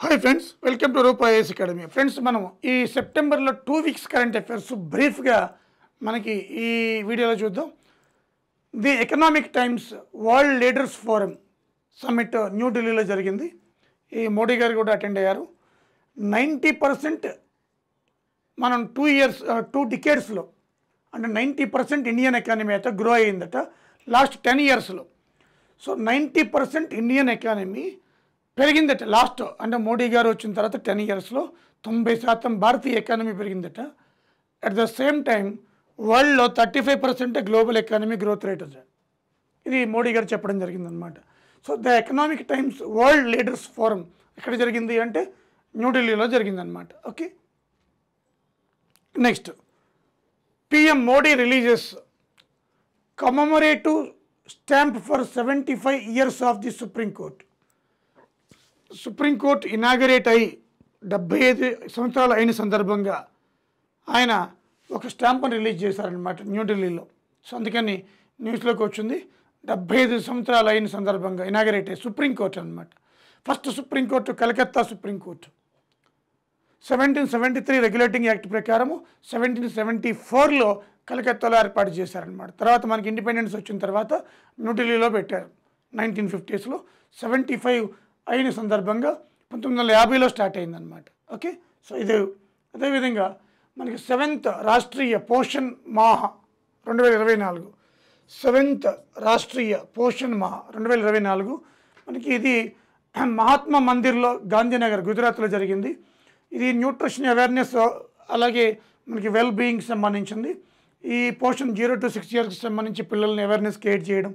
Hi friends, welcome to Rupa IAS Academy. Friends, మనం ఈ సెప్టెంబర్లో 2 వీక్స్ కరెంట్ అఫైర్స్ బ్రీఫ్గా మనకి ఈ వీడియోలో చూద్దాం. The economic times world leaders forum summit న్యూఢిల్లీలో జరిగింది. ఈ మోడీ గారు కూడా అటెండ్ అయ్యారు. 90% మనం 2 డికేడ్స్లో అంటే 90% ఇండియన్ ఎకానమీ అయితే గ్రో అయ్యిందట లాస్ట్ 10 ఇయర్స్లో. సో 90% ఇండియన్ ఎకానమీ పెరిగిందట లాస్ట్, అంటే మోడీ గారు వచ్చిన తర్వాత 10 ఇయర్స్లో 90% భారతీయ ఎకానమీ పెరిగిందట. అట్ ద సేమ్ టైం వరల్డ్లో 35% గ్లోబల్ ఎకానమీ గ్రోత్ రేట్ ఉంది. ఇది మోడీ గారు చెప్పడం జరిగిందనమాట. So the economic times world leaders forum ఎక్కడ జరిగింది అంటే న్యూఢిల్లీలో జరిగిందనమాట. Okay, next PM Modi releases commemorative stamp for 75 years of the supreme court. Supreme court inaugurate అయ్యి 75 సంవత్సరాలు అయిన సందర్భంగా ఆయన ఒక స్టాంప్ని రిలీజ్ చేశారనమాట న్యూఢిల్లీలో. సో అందుకని న్యూస్లోకి వచ్చింది 75 సంవత్సరాలు అయిన సందర్భంగా ఇనాగరేట్ అయ్యి సుప్రీంకోర్టు అనమాట. First supreme court Calcutta supreme court 1773 regulating act ప్రకారము 1774లో కలకత్తాలో ఏర్పాటు చేశారనమాట. తర్వాత మనకి ఇండిపెండెన్స్ వచ్చిన తర్వాత న్యూఢిల్లీలో పెట్టారు 1950స్లో. 75 అయిన సందర్భంగా 1950లో స్టార్ట్ అయిందనమాట. ఓకే, సో ఇది అదేవిధంగా మనకి 7th రాష్ట్రీయ పోషణ్ మాహ్ 2024, 7th రాష్ట్రీయ పోషణ్ మాహ్ 2024 మనకి ఇది మహాత్మా మందిర్లో గాంధీనగర్ గుజరాత్లో జరిగింది. ఇది న్యూట్రిషన్ అవేర్నెస్ అలాగే మనకి వెల్ బీయింగ్ సంబంధించింది. ఈ పోషన్ 0 to 6 ఇయర్స్కి సంబంధించి పిల్లల్ని అవేర్నెస్ క్రియేట్ చేయడం,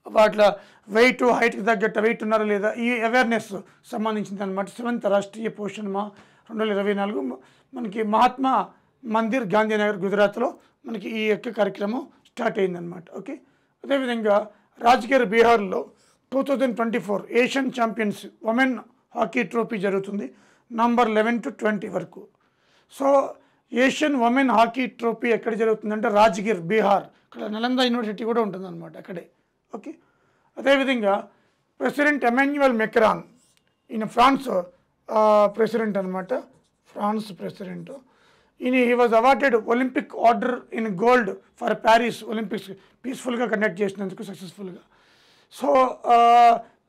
వాటిలో వెయిట్ హైట్కి తగ్గట్టు వెయిట్ ఉన్నారా లేదా ఈ అవేర్నెస్ సంబంధించింది అనమాట. 7th రాష్ట్రీయ పోషణ్ మాహ్ 2024 మనకి మహాత్మా మందిర్ గాంధీనగర్ గుజరాత్లో మనకి ఈ యొక్క కార్యక్రమం స్టార్ట్ అయిందనమాట. ఓకే, అదేవిధంగా రాజ్గిర్ బీహార్లో 2024 Asian champions women hockey trophy జరుగుతుంది నవంబర్ 11 to 20 వరకు. So Asian women hockey trophy ఎక్కడ జరుగుతుందంటే రాజ్గిర్ బీహార్, ఇక్కడ నలంద యూనివర్సిటీ కూడా ఉంటుందన్నమాట అక్కడే. ఓకే, అదేవిధంగా ప్రెసిడెంట్ ఎమాన్యుయల్ మెక్రాన్ ఈయన ఫ్రాన్స్ ప్రెసిడెంట్ అనమాట, ఫ్రాన్స్ ప్రెసిడెంట్. ఈయన he was awarded Olympic order in gold for Paris Olympics పీస్ఫుల్గా కండక్ట్ చేసినందుకు సక్సెస్ఫుల్గా. So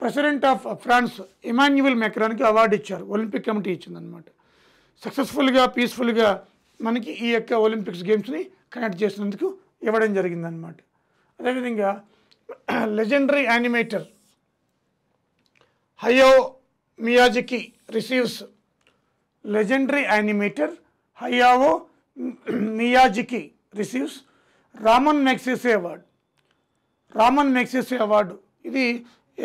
president of France Emmanuel మెక్రాన్కి అవార్డు ఇచ్చారు, ఒలింపిక్ కమిటీ ఇచ్చిందనమాట. సక్సెస్ఫుల్గా పీస్ఫుల్గా మనకి ఈ యొక్క ఒలింపిక్స్ గేమ్స్ని కండక్ట్ చేసినందుకు ఇవ్వడం జరిగిందనమాట. అదేవిధంగా legendary animator Hayao Miyazaki receives legendary animator Hayao Miyazaki receives Ramon Magsaysay award. Ramon Magsaysay award ఇది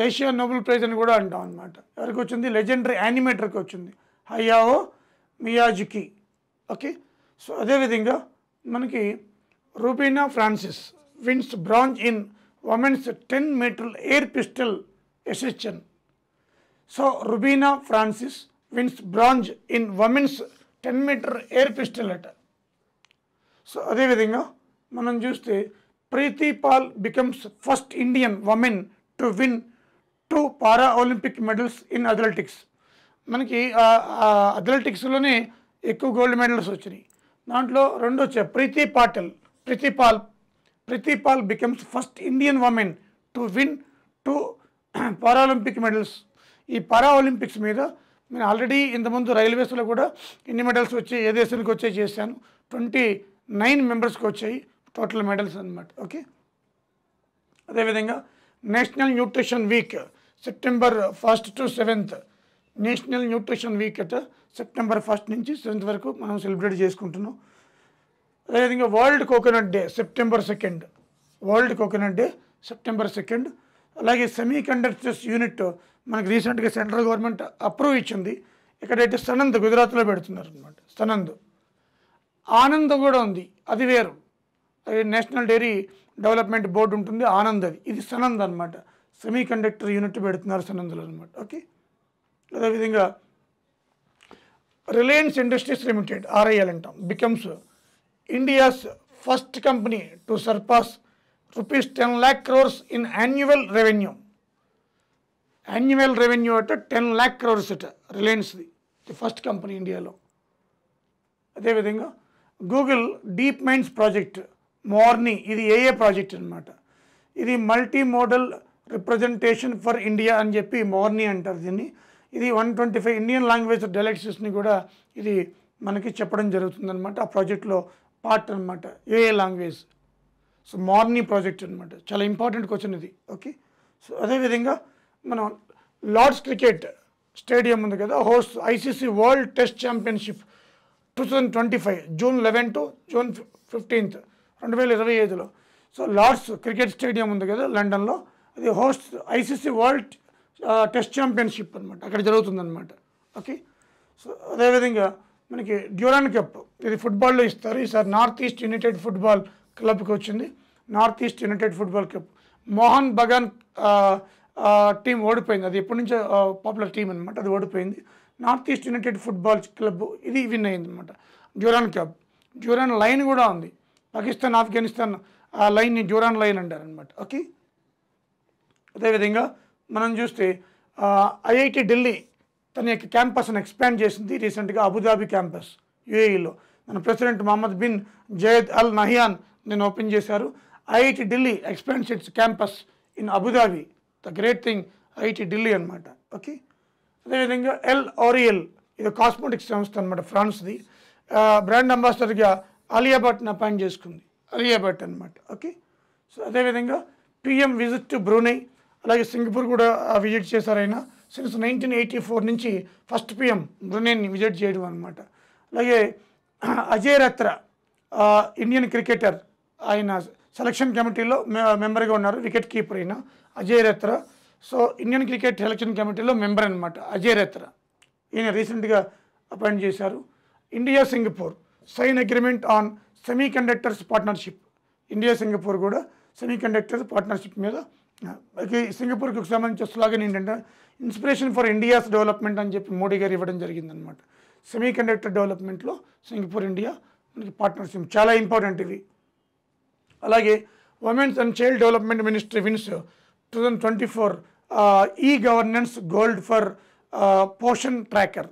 ఏషియా నోబెల్ ప్రైజ్ అని కూడా అంటాం అనమాట. ఎవరికి వచ్చింది? లెజెండరీ యానిమేటర్కి వచ్చింది, హయాఓ మియాజకి. ఓకే, సో అదేవిధంగా మనకి Rubina Francis wins bronze in women's 10-meter air pistol ఎసెషన్. So Rubina Francis wins bronze in women's 10-meter air pistol అట. సో అదేవిధంగా మనం చూస్తే Preeti Pal becomes first Indian woman to win 2 para Olympic medals in athletics. మనకి అథ్లెటిక్స్లోనే ఎక్కువ గోల్డ్ మెడల్స్ వచ్చినాయి, దాంట్లో 2 వచ్చాయి. Preeti Pal becomes first Indian woman to win 2 Paralympic medals. ఈ పారా ఒలింపిక్స్ మీద నేను ఆల్రెడీ ఇంతకుముందు రైల్వేస్లో కూడా ఎన్ని మెడల్స్ వచ్చాయి, ఏ దేశానికి వచ్చాయి చేశాను. 29 మెంబర్స్కి వచ్చాయి టోటల్ మెడల్స్ అనమాట. ఓకే, అదేవిధంగా national nutrition week September 1st to 7th national nutrition week అట September 1st నుంచి 7th వరకు మనం సెలబ్రేట్ చేసుకుంటున్నాం. అదేవిధంగా world coconut day September 2nd, world coconut day September 2nd. అలాగే సెమీ కండక్టర్స్ యూనిట్ మనకి రీసెంట్గా సెంట్రల్ గవర్నమెంట్ అప్రూవ్ ఇచ్చింది. ఎక్కడైతే సనంద్ గుజరాత్లో పెడుతున్నారు అనమాట. సనంద్ ఆనంద్ కూడా ఉంది, అది వేరు. అది నేషనల్ డైరీ డెవలప్మెంట్ బోర్డు ఉంటుంది, ఆనంద్ అది. ఇది సనంద్ అనమాట, సెమీ కండక్టర్ యూనిట్ పెడుతున్నారు సనంద్లో అనమాట. ఓకే, అదేవిధంగా రిలయన్స్ ఇండస్ట్రీస్ లిమిటెడ్ RIL అంటాం becomes India's first company to surpass ₹10 lakh crores in annual revenue. Annual revenue అట 10 lakh crores అట రిలయన్స్ది, ది ఫస్ట్ కంపెనీ ఇండియాలో. అదేవిధంగా Google deep minds project Marnie, ఇది ఏఏ ప్రాజెక్ట్ అనమాట. ఇది multi modal representation for India అని చెప్పి మార్నీ అంటారు దీన్ని. ఇది 125 ఇండియన్ లాంగ్వేజ్ డైలెక్ట్స్ని కూడా ఇది మనకి చెప్పడం జరుగుతుందన్నమాట. ఆ ప్రాజెక్ట్లో పార్ట్ అనమాట ఏఏ లాంగ్వేజ్. సో మార్నీ ప్రాజెక్ట్ అనమాట, చాలా ఇంపార్టెంట్ క్వశ్చన్ ఇది. ఓకే, సో అదేవిధంగా మనం లార్డ్స్ క్రికెట్ స్టేడియం ఉంది కదా, host ICC world test championship 2025 June 11 to June 15, 2025లో. సో లార్డ్స్ క్రికెట్ స్టేడియం ఉంది కదా లండన్లో, అది host ICC world test championship అనమాట, అక్కడ జరుగుతుందన్నమాట. ఓకే, సో అదేవిధంగా మనకి డ్యూరాన్ కప్, ఇది ఫుట్బాల్లో ఇస్తారు. ఈసారి నార్త్ ఈస్ట్ యునైటెడ్ ఫుట్బాల్ క్లబ్కి వచ్చింది, north east United football club. Mohan Bagan team ఓడిపోయింది, అది ఎప్పటి నుంచో పాపులర్ టీం అనమాట, అది ఓడిపోయింది. North east United football club ఇది విన్ అయింది అనమాట. డ్యూరాన్ కప్, డ్యూరాన్ లైన్ కూడా ఉంది, పాకిస్తాన్ ఆఫ్ఘనిస్తాన్ ఆ లైన్ని డ్యూరాన్ లైన్ అంటారనమాట. ఓకే, అదేవిధంగా మనం చూస్తే ఐఐటి ఢిల్లీ తన యొక్క క్యాంపస్ని ఎక్స్పాండ్ చేసింది రీసెంట్గా, అబుదాబి క్యాంపస్ యూఏఈలో. మన president Mohammed bin Zayed Al Nahyan నేను ఓపెన్ చేశారు. IIT Delhi expands its campus in Abu Dhabi, the great thing IIT Delhi అనమాట. ఓకే, అదేవిధంగా ఎల్ ఓరియల్, ఇది కాస్మెటిక్స్ సంస్థ అనమాట, ఫ్రాన్స్ది. బ్రాండ్ అంబాసిడర్గా ఆలియా భట్ని అపాయింట్ చేసుకుంది, ఆలియా భట్ అనమాట. ఓకే, సో అదేవిధంగా పిఎం విజిట్ టు బ్రూనై, అలాగే సింగపూర్ కూడా విజిట్ చేశారు ఆయన. సిన్స్ 1984 నుంచి ఫస్ట్ పిఎం బ్రూనైని విజిట్ చేయడం అనమాట. అలాగే అజయ్ రత్రా ఇండియన్ క్రికెటర్, ఆయన సెలక్షన్ కమిటీలో మెంబర్గా ఉన్నారు, వికెట్ కీపర్ అయిన Ajay Ratra. So Indian cricket selection కమిటీలో మెంబర్ అనమాట అజయ్ రత్రా, ఈయన రీసెంట్గా అపాయింట్ చేశారు. India Singapore sign agreement on semiconductors partnership, India Singapore కూడా సెమీ కండక్టర్ పార్ట్నర్షిప్ మీద. సింగపూర్కి సంబంధించిన స్లోగన్ ఏంటంటే ఇన్స్పిరేషన్ ఫర్ ఇండియాస్ డెవలప్మెంట్ అని చెప్పి మోడీ గారు ఇవ్వడం జరిగిందనమాట. సెమీ కండక్టర్ డెవలప్మెంట్లో సింగపూర్ ఇండియా మనకి పార్ట్నర్షిప్ చాలా ఇంపార్టెంట్ ఇవి. అలాగే women's and child development ministry wins 2024 e governance gold for Poshan tracker,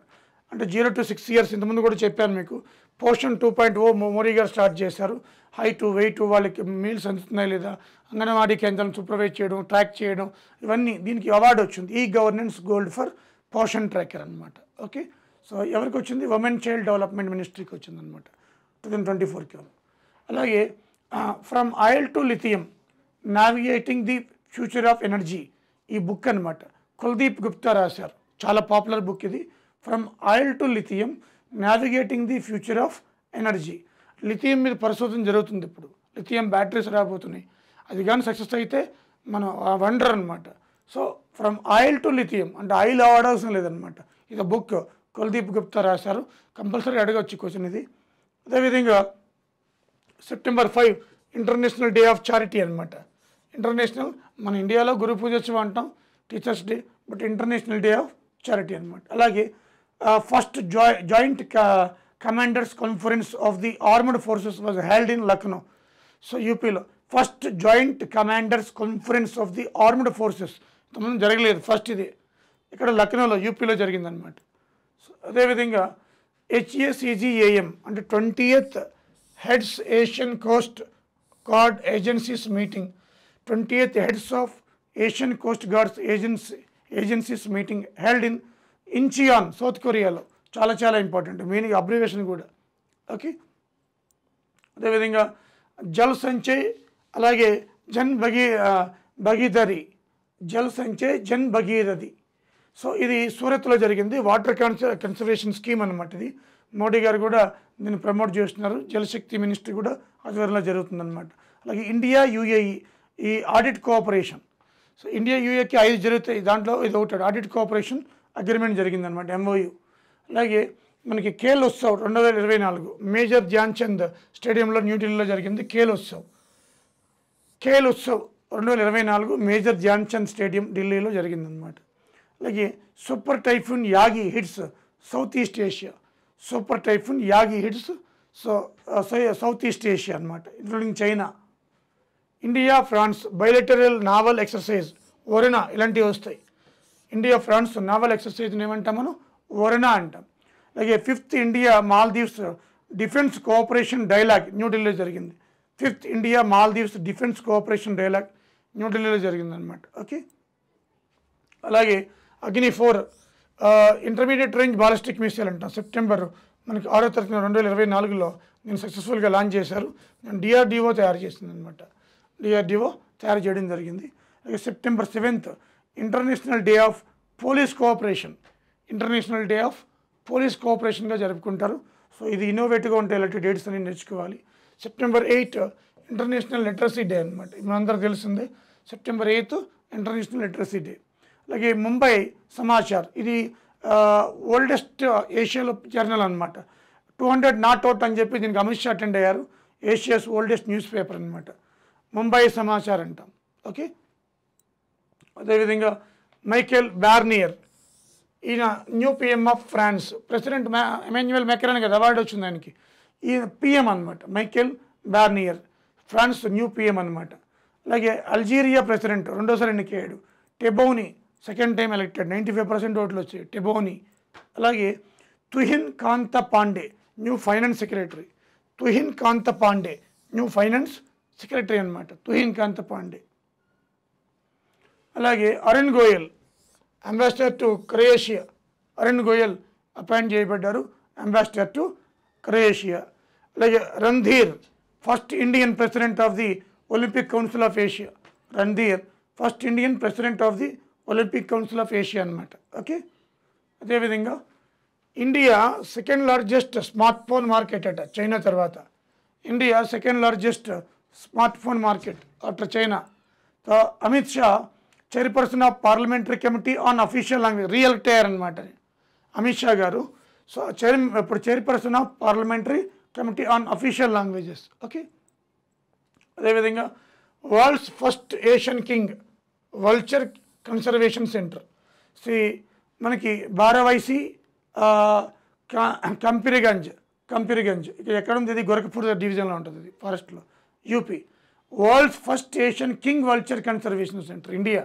అంటే 0 to 6 years, ఇంతకుముందు కూడా చెప్పాను మీకు. పోషన్ 2.0 మోడీ గారు స్టార్ట్ చేశారు. హైట్ వెయిట్ వాళ్ళకి మీల్స్ అందుతున్నాయి లేదా, అంగన్వాడీ కేంద్రాలను సూపర్వైజ్ చేయడం, ట్రాక్ చేయడం, ఇవన్నీ దీనికి అవార్డు వచ్చింది, e governance gold for Poshan tracker అనమాట. ఓకే, సో ఎవరికి వచ్చింది? ఉమెన్ చైల్డ్ డెవలప్మెంట్ మినిస్ట్రీకి వచ్చింది అనమాట 2024కి. అలాగే from oil to lithium navigating the future of energy, ఈ బుక్ అనమాట కుల్దీప్ గుప్తా రాశారు, చాలా పాపులర్ బుక్ ఇది. From oil to lithium navigating the future of energy, lithium మీద పరిశోధన జరుగుతుంది ఇప్పుడు, లిథియం బ్యాటరీస్ రాబోతున్నాయి, అది కానీ సక్సెస్ అయితే మనం వండర్ అనమాట. So from oil to lithium అంటే ఆయిల్ వాడాల్సిన లేదనమాట, ఇది బుక్ కుల్దీప్ గుప్తా రాశారు, కంపల్సరీ అడగవచ్చు క్వశ్చన్ ఇది. అదేవిధంగా September 5 international day of charity అనమాట. ఇంటర్నేషనల్, మన ఇండియాలో గురు పూజోత్సవం అంటాం, teachers day, but international day of charity అనమాట. అలాగే first joint commanders conference of the armed forces was held in Lucknow. So యూపీలో first joint commanders conference of the armed forces ఇంతకుముందు జరగలేదు, ఫస్ట్ ఇది ఇక్కడ లక్నోలో యూపీలో జరిగిందనమాట. సో అదేవిధంగా HACGAM అంటే 20th heads Asian coast guard agencies meeting, 20th heads of Asian Coast guards agencies meeting held in Incheon, south కొరియాలో. చాలా చాలా ఇంపార్టెంట్ మీనింగ్ అబ్రివేషన్ కూడా. ఓకే, అదేవిధంగా జల్ సంచయ్, అలాగే భగీరథి, జల్ సంచయ్ జన్ భగీరథి. సో ఇది సూరత్లో జరిగింది, వాటర్ కన్సర్వేషన్ స్కీమ్ అనమాట ఇది. మోడీ గారు కూడా దీన్ని ప్రమోట్ చేస్తున్నారు, జలశక్తి మినిస్ట్రీ కూడా ఆధ్వర్యంలో జరుగుతుందన్నమాట. అలాగే ఇండియా యుఏఈ ఈ ఆడిట్ కోఆపరేషన్, సో ఇండియా యుఏకి 5 జరుగుతాయి, దాంట్లో ఇది ఒకటి ఆడిట్ కోఆపరేషన్ అగ్రిమెంట్ జరిగిందనమాట, MOU. అలాగే మనకి ఖేల్ ఉత్సవ్ 2024 మేజర్ ధ్యాన్ చంద్ స్టేడియంలో న్యూఢిల్లీలో జరిగింది ఖేల్ ఉత్సవ్. ఖేల్ ఉత్సవ్ 2024 మేజర్ ధ్యాన్ చంద్ స్టేడియం ఢిల్లీలో జరిగిందనమాట. అలాగే super typhoon Yagi hits south east Asia, super typhoon Yagi hits south east Asia అనమాట, including China. India France bilateral naval exercise ఒరెనా ఇలాంటివి వస్తాయి. ఇండియా ఫ్రాన్స్ నావల్ ఎక్సర్సైజ్ని ఏమంటాం మనం వరుణ అంటాం. అలాగే 5th India Maldives defence cooperation dialogue న్యూఢిల్లీలో జరిగింది. 5th India Maldives defence cooperation dialogue న్యూఢిల్లీలో జరిగిందనమాట. ఓకే, అలాగే అగ్ని 4 ఇంటర్మీడియట్ రేంజ్ బాలిస్టిక్ మిసైల్ అంటాం. సెప్టెంబర్ మనకి 6వ తారీఖున 2024లో నేను సక్సెస్ఫుల్గా లాంచ్ చేశారు. నేను DRDO తయారు చేసింది అనమాట. DRDO తయారు చేయడం జరిగింది. అలాగే September 7th international day of police cooperation, international day of police కోఆపరేషన్గా జరుపుకుంటారు. సో ఇది ఇన్నోవేటివ్గా ఉంటే ఇలాంటి డేట్స్ అని నేర్చుకోవాలి. సెప్టెంబర్ 8 ఇంటర్నేషనల్ లిటరసీ డే అనమాట. మనందరూ తెలిసిందే సెప్టెంబర్ 8 ఇంటర్నేషనల్ లిటరసీ డే. అలాగే ముంబై సమాచార్, ఇది ఓల్డెస్ట్ ఏషియాలో జర్నల్ అనమాట. 200 నాట్ అవుట్ అని చెప్పి దీనికి అమిత్ షా అటెండ్ అయ్యారు. ఏషియాస్ ఓల్డెస్ట్ న్యూస్ పేపర్ అనమాట ముంబై సమాచార్ అంటాం. ఓకే, అదేవిధంగా మైకేల్ బార్నియర్, ఈయన new PM of France. President Emmanuel Macron కదా అవార్డు వచ్చింది ఆయనకి. ఈయన పిఎం అనమాట Michel Barnier, France new PM అనమాట. అలాగే అల్జీరియా ప్రెసిడెంట్ రెండోసారి ఎన్నికయ్యాడు టెబౌని, సెకండ్ టైం ఎలక్టెడ్, 95% ఓట్లు వచ్చాయి టెబౌని. అలాగే Tuhin Kanta Pandey new finance secretary, Tuhin Kanta Pandey new finance secretary అనమాట, తుహిన్ కాంత పాండే. అలాగే Arun Goel ambassador to Croatia, Arun Goel appoint చేయబడ్డారు అంబాసిడర్ టు క్రొయేషియా. అలాగే Randhir first Indian president of the Olympic council of Asia, Randhir first Indian president of the Olympic council of Asia అనమాట. Okay, అదేవిధంగా India second largest smartphone market అట China తర్వాత. India second largest smartphone market after China. Amit Shah chairperson of parliamentary committee on official language, రియల్టీ అనమాట అమిత్ షా గారు. So ఇప్పుడు chairperson of parliamentary committee on official languages. Okay, అదేవిధంగా world's first Asian king vulture conservation centre, మనకి బారావైసీ కంపిరిగంజ్ ఇక్కడ ఎక్కడ ఉంది? ఇది గోరఖ్పూర్ డివిజన్లో ఉంటుంది, ఇది ఫారెస్ట్లో, UP. World's first Asian king vulture conservation centre India.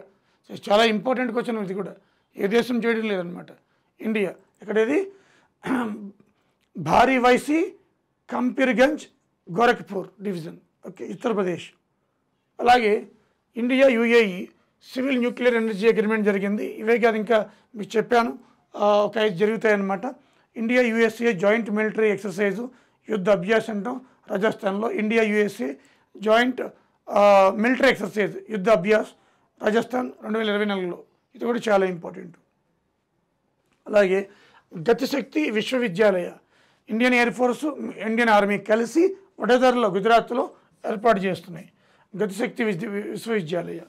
చాలా ఇంపార్టెంట్ క్వశ్చన్ ఇది కూడా, ఏ దేశం చేయడం లేదనమాట, ఇండియా. ఎక్కడేది? Bharivaisi Campierganj Gorakhpur division, okay, Uttar Pradesh. అలాగే India UAE civil nuclear energy agreement జరిగింది. ఇవే కాదు, ఇంకా మీకు చెప్పాను ఒక 5 జరుగుతాయన్నమాట. India USA joint military exercise Yudh Abhyas అంటాం రాజస్థాన్లో. India USA joint military exercise Yudh Abhyas Rajasthan 2024లో, ఇది కూడా చాలా ఇంపార్టెంట్. అలాగే గతిశక్తి విశ్వవిద్యాలయ, Indian air force Indian army కలిసి వడోదరలో గుజరాత్లో ఏర్పాటు చేస్తున్నాయి. గతిశక్తి విశ్వవిద్యాలయ,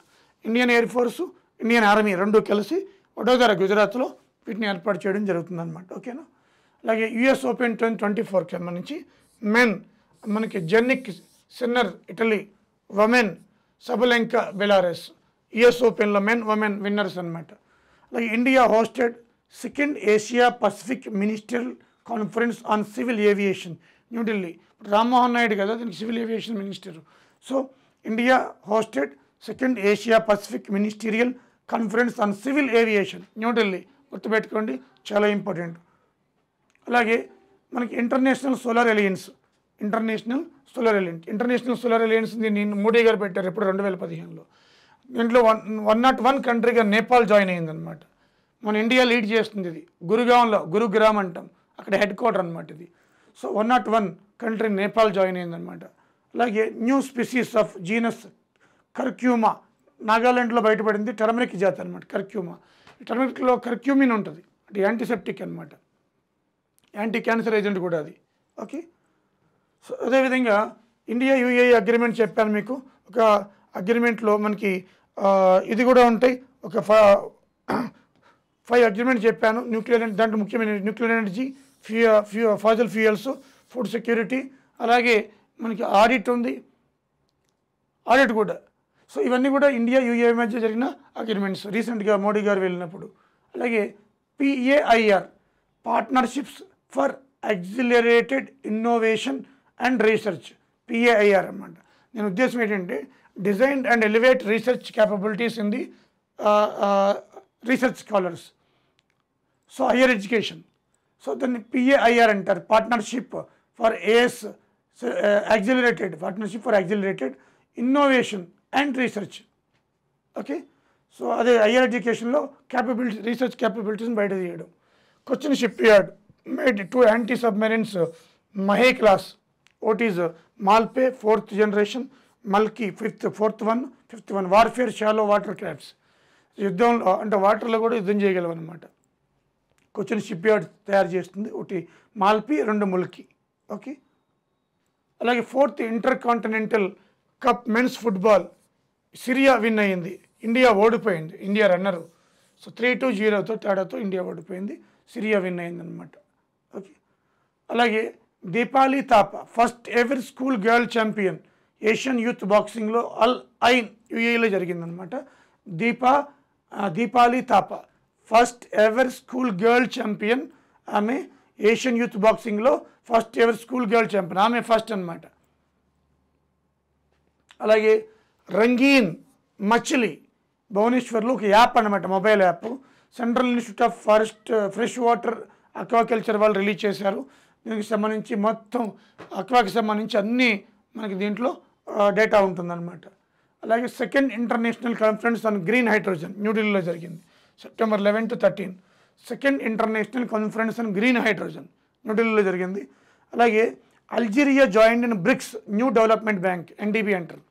Indian air force Indian army రెండు కలిసి వడోదర గుజరాత్లో వీటిని ఏర్పాటు చేయడం జరుగుతుందన్నమాట. ఓకేనా. అలాగే US ఓపెన్ 2024కి సంబంధించి మెన్ మనకి జెన్నిక్ sinner Italy, women Sabalenka Belarus. US ఓపెన్లో మెన్ ఉమెన్ విన్నర్స్ అనమాట. అలాగే India hosted second Asia Pacific ministerial conference on civil aviation New Delhi. Rammohan Naidu కదా దీనికి civil aviation minister. So India hosted second Asia Pacific ministerial conference on civil aviation New Delhi, గుర్తుపెట్టుకోండి, చాలా important. అలాగే మనకి international solar alliance దీన్ని మోడీ గారు పెట్టారు ఎప్పుడు 2015లో. దీంట్లో 101 కంట్రీగా నేపాల్ జాయిన్ అయిందనమాట. మన ఇండియా లీడ్ చేస్తుంది ఇది. గురుగ్రామ్ అంటాం, అక్కడ హెడ్ క్వార్టర్ అనమాట ఇది. సో 101 కంట్రీ నేపాల్ జాయిన్ అయిందనమాట. అలాగే న్యూ స్పీసీస్ ఆఫ్ జీనస్ కర్క్యూమా, నాగాలాండ్లో బయటపడింది టర్మరిక్ జాతి అనమాట కర్క్యూమా. టర్మరిక్లో కర్క్యూమిన్ ఉంటుంది, అంటే యాంటీసెప్టిక్ అనమాట, యాంటీ క్యాన్సర్ ఏజెంట్ కూడా అది. ఓకే. సో అదేవిధంగా ఇండియా UAE అగ్రిమెంట్ చెప్పాను మీకు. ఒక అగ్రిమెంట్లో మనకి ఇది కూడా ఉంటాయి, ఒక 5 అగ్రిమెంట్ చెప్పాను. న్యూక్లియర్, దాంట్లో ముఖ్యమైన nuclear energy, fossil fuels, food security, అలాగే మనకి ఆడిట్ ఉంది, ఆడిట్ కూడా. సో ఇవన్నీ కూడా ఇండియా UAE మధ్య జరిగిన అగ్రిమెంట్స్ రీసెంట్గా మోడీ గారు వెళ్ళినప్పుడు. అలాగే PAIR partnerships for accelerated innovation and research, PAIR అన్నమాట. నేను ఉద్దేశం ఏంటంటే design and elevate research capabilities in the research scholars. So higher education, so దాన్ని PAIR అంటారు, partnership for accelerated innovation and research. Okay, so అదే హయ్యర్ ఎడ్యుకేషన్లో capability, research క్యాపబిలిటీస్ని బయట తీయడం. Cochin shipyard made 2 anti submarines Mahe class. ఒకటి is Malpe 4th generation, Mulki fifth one warfare shallow water crafts. యుద్ధంలో అంటే వాటర్లో కూడా యుద్ధం చేయగలం అనమాట. కొచ్చిన్ షిప్ యార్డ్ తయారు చేస్తుంది. ఒకటి మాల్పి, 2 ముల్కి. ఓకే, అలాగే 4th intercontinental cup men's football Syria win అయ్యింది, ఇండియా ఓడిపోయింది, ఇండియా రన్నరు. సో 3-0 తేడాతో ఇండియా ఓడిపోయింది, సిరియా విన్ అయింది అనమాట. ఓకే, అలాగే Deepali Thapa first ever school girl champion Asian youth బాక్సింగ్లో అల్ ఐన్ UAEలో జరిగిందనమాట. Deepali Thapa first ever school girl champion, ఆమె ఏషియన్ యూత్ బాక్సింగ్లో first ever school girl champion, ఆమె ఫస్ట్ అనమాట. అలాగే రంగీన్ మచిలీ భువనేశ్వర్లో ఒక యాప్ అనమాట, mobile app. Central institute of freshwater aquaculture వాళ్ళు రిలీజ్ చేశారు. దీనికి సంబంధించి మొత్తం అక్వాకి సంబంధించి అన్నీ మనకి దీంట్లో డేటా ఉంటుందన్నమాట. అలాగే 2nd international conference on green hydrogen న్యూఢిల్లీలో జరిగింది, September 11 to 13. 2nd international conference on green hydrogen న్యూఢిల్లీలో జరిగింది. అలాగే Algeria joined in bricks new development bank, NDB అంటారు.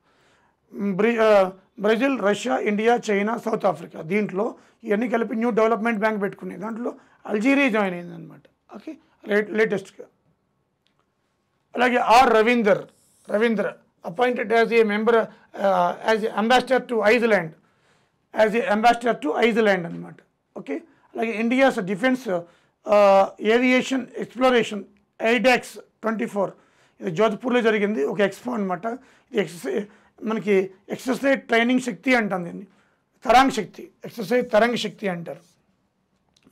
Brazil, Russia, India, China, south Africa, దీంట్లో ఇవన్నీ కలిపి న్యూ డెవలప్మెంట్ బ్యాంక్ పెట్టుకునే దాంట్లో అల్జీరియా జాయిన్ అయింది అనమాట. ఓకే, లేటెస్ట్గా. అలాగే Ravindra appointed as a member as ambassador to Iceland అనమాట. ఓకే, అలాగే India's defence aviation exploration IDAX 24 ఇది జోధ్పూర్లో జరిగింది, ఒక ఎక్స్పో అనమాట. ఇది మనకి ఎక్సర్సైజ్ ట్రైనింగ్ శక్తి అంటాం దీన్ని, తరంగ్ శక్తి అంటారు.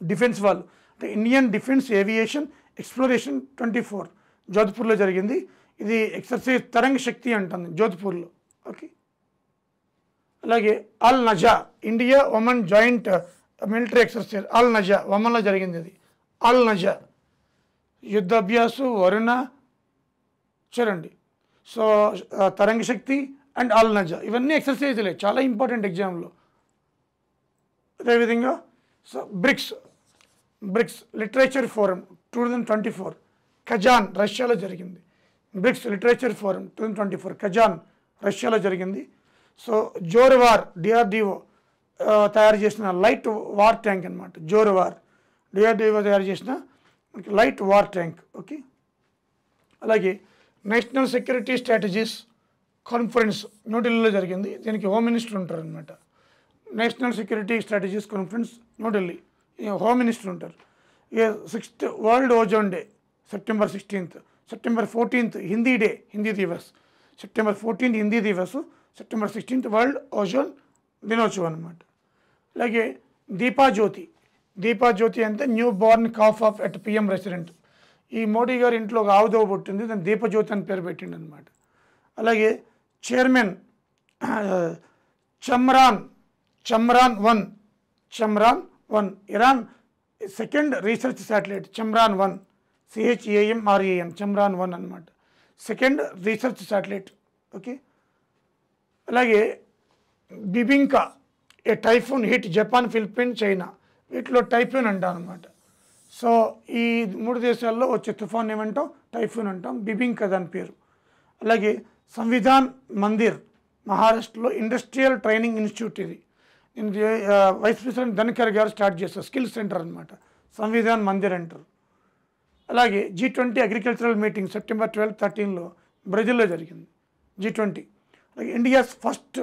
డిఫెన్స్ వాళ్ళు అంటే ఇండియన్ డిఫెన్స్ ఏవియేషన్ ఎక్స్ప్లోరేషన్ 24 జోధ్పూర్లో జరిగింది. ఇది ఎక్సర్సైజ్ తరంగ్ శక్తి అంటుంది జోధ్పూర్లో. ఓకే, అలాగే Al Najah India Oman joint military exercise Al Najah ఒమన్లో జరిగింది. ఇది అల్ నజా యుద్ధాభ్యాసు వరుణ చూడండి. సో తరంగ శక్తి అండ్ అల్ నజా ఇవన్నీ ఎక్సర్సైజ్లే, చాలా ఇంపార్టెంట్ ఎగ్జామ్లో. అదేవిధంగా so BRICS literature forum 2024 Kazan రష్యాలో జరిగింది. బ్రిక్స్ లిటరేచర్ ఫోరం 2024 కజాన్ రష్యాలో జరిగింది. సో జోర్వార్ DRDO తయారు చేసిన లైట్ వార్ ట్యాంక్ అనమాట. జోర్వార్ DRDO తయారు చేసిన లైట్ వార్ ట్యాంక్. ఓకే, అలాగే నేషనల్ సెక్యూరిటీ స్ట్రాటజీస్ కాన్ఫరెన్స్ న్యూఢిల్లీలో జరిగింది. దీనికి హోమ్ మినిస్టర్ ఉంటారు అనమాట. National security strategies conference New Delhi, home minister ఉంటారు. 6th world ozone day September 16th. September 14th Hindi day, Hindi Divas. September 14th Hindi Divas, September 16th world ozone దినోత్సవం అనమాట. అలాగే దీపాజ్యోతి అంటే new born calf of at PM resident. ఈ మోడీ గారి ఇంట్లో ఒక ఆవుదోవ పుట్టింది, దాన్ని దీపజ్యోతి అని పేరు పెట్టిండు అనమాట. అలాగే chairman Chamran 1 Iran 2nd research satellite Chamran 1 CHAMRAN Chamran 1 అనమాట, 2nd రీసెర్చ్ శాటిలైట్. ఓకే, అలాగే Bebinca a typhoon hit Japan, Philippine, China, వీటిలో టైఫూన్ అంటాం అనమాట. సో ఈ 3 దేశాల్లో వచ్చే తుఫాన్ ఏమంటాం, టైఫూన్ అంటాం. బిబింకా దాని పేరు. అలాగే సంవిధాన్ మందిర్ మహారాష్ట్రలో ఇండస్ట్రియల్ ట్రైనింగ్ ఇన్స్టిట్యూట్. ఇది వైస్ ప్రెసిడెంట్ ధన్కర్ గారు స్టార్ట్ చేస్తారు, స్కిల్ సెంటర్ అనమాట, సంవిధాన్ మందిర్ అంటారు. అలాగే G20 అగ్రికల్చరల్ మీటింగ్ September 12-13 బ్రెజిల్లో జరిగింది, G20. అలాగే India's first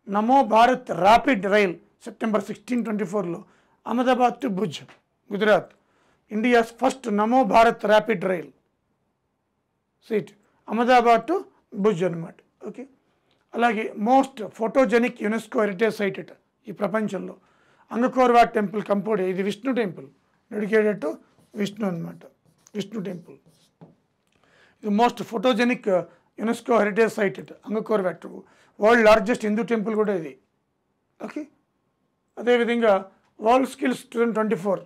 Namo Bharat rapid rail September 16-24 Ahmedabad to Bhuj, Gujarat. India's first Namo Bharat rapid rail seat Ahmedabad to Bhuj అనమాట. ఓకే, అలాగే most photogenic UNESCO heritage site ఇట ఈ ప్రపంచంలో అంగకోర్వాట్ టెంపుల్, కంపోడే. ఇది Vishnu temple, dedicated to Vishnu అనమాట, విష్ణు టెంపుల్. ఇది most photogenic UNESCO heritage site ఇట Angkor Wat, world largest Hindu temple కూడా ఇది. ఓకే, అదేవిధంగా world skills 2024,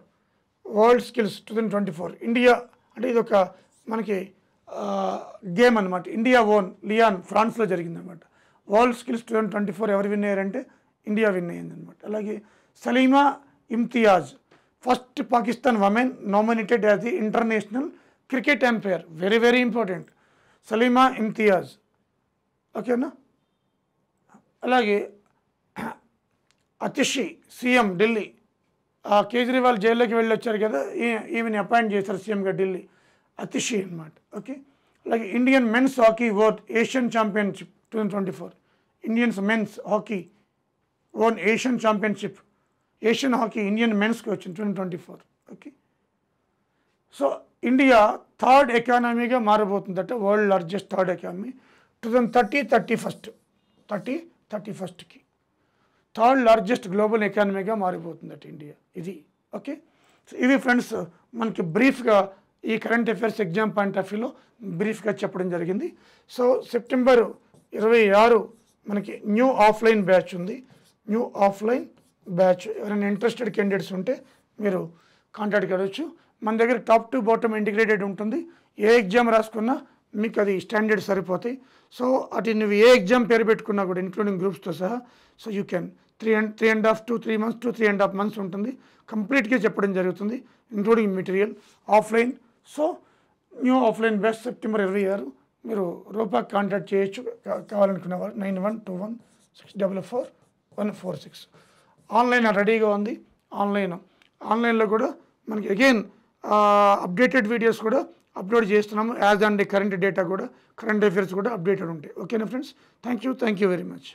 world skills 2024 India అంటే ఇది ఒక మనకి గేమ్ అనమాట. ఇండియా ఓన్ లియాన్ ఫ్రాన్స్లో జరిగిందనమాట. వరల్డ్ స్కిల్స్ 2024 ఎవరు విన్ అయ్యారంటే ఇండియా విన్ అయ్యిందనమాట. అలాగే Saleema Imtiaz first Pakistan women nominated as the international cricket umpire. Very very important, Saleema Imtiaz. ఓకేనా. అలాగే అతిషి సీఎం ఢిల్లీ, కేజ్రీవాల్ జైల్లోకి వెళ్ళి వచ్చారు కదా, ఈమెని అపాయింట్ చేశారు సీఎంగా ఢిల్లీ, అతిషి అనమాట. ఓకే. అలాగే Indian men's hockey won Asian championship 2024, Indians men's hockey won Asian championship, Asian hockey Indian మెన్స్కి వచ్చింది 2024. ఓకే. సో ఇండియా థర్డ్ ఎకానమీగా మారబోతుందట, వరల్డ్ లార్జెస్ట్ థర్డ్ ఎకానమీ 2030-31కి థర్డ్ లార్జెస్ట్ గ్లోబల్ ఎకానమీగా మారిపోతుందట ఇండియా. ఇది ఓకే. సో ఇవి ఫ్రెండ్స్ మనకి బ్రీఫ్గా ఈ current affairs exam point of వ్యూలో బ్రీఫ్గా చెప్పడం జరిగింది. సో సెప్టెంబర్ 26 మనకి న్యూ ఆఫ్లైన్ బ్యాచ్ ఉంది. న్యూ ఆఫ్లైన్ బ్యాచ్ ఎవరైనా ఇంట్రెస్టెడ్ క్యాండిడేట్స్ ఉంటే మీరు కాంటాక్ట్ కావచ్చు. మన దగ్గర టాప్ టు బాటమ్ ఇంటిగ్రేటెడ్ ఉంటుంది. ఏ ఎగ్జామ్ రాసుకున్నా మీకు అది స్టాండర్డ్ సరిపోతాయి. సో అటు నువ్వు ఏ ఎగ్జామ్ పేరు పెట్టుకున్నా కూడా ఇంక్లూడింగ్ గ్రూప్స్తో సహా, so you can 3.5 to 3 months to 3.5 months ఉంటుంది. కంప్లీట్గా చెప్పడం జరుగుతుంది including material offline. So new offline batch September 26 మీరు రూపాకి కాంటాక్ట్ చేయొచ్చు కావాలనుకునే వారు 9121644146. ఆన్లైన్ రెడీగా ఉంది. ఆన్లైన్లో కూడా మనకి అగైన్ అప్డేటెడ్ వీడియోస్ కూడా అప్లోడ్ చేస్తున్నాము. యాజ్ అండ్ కరెంట్ డేటా కూడా, కరెంట్ అఫైర్స్ కూడా అప్డేటెడ్ ఉంటాయి. ఓకేనా friends, thank you very much.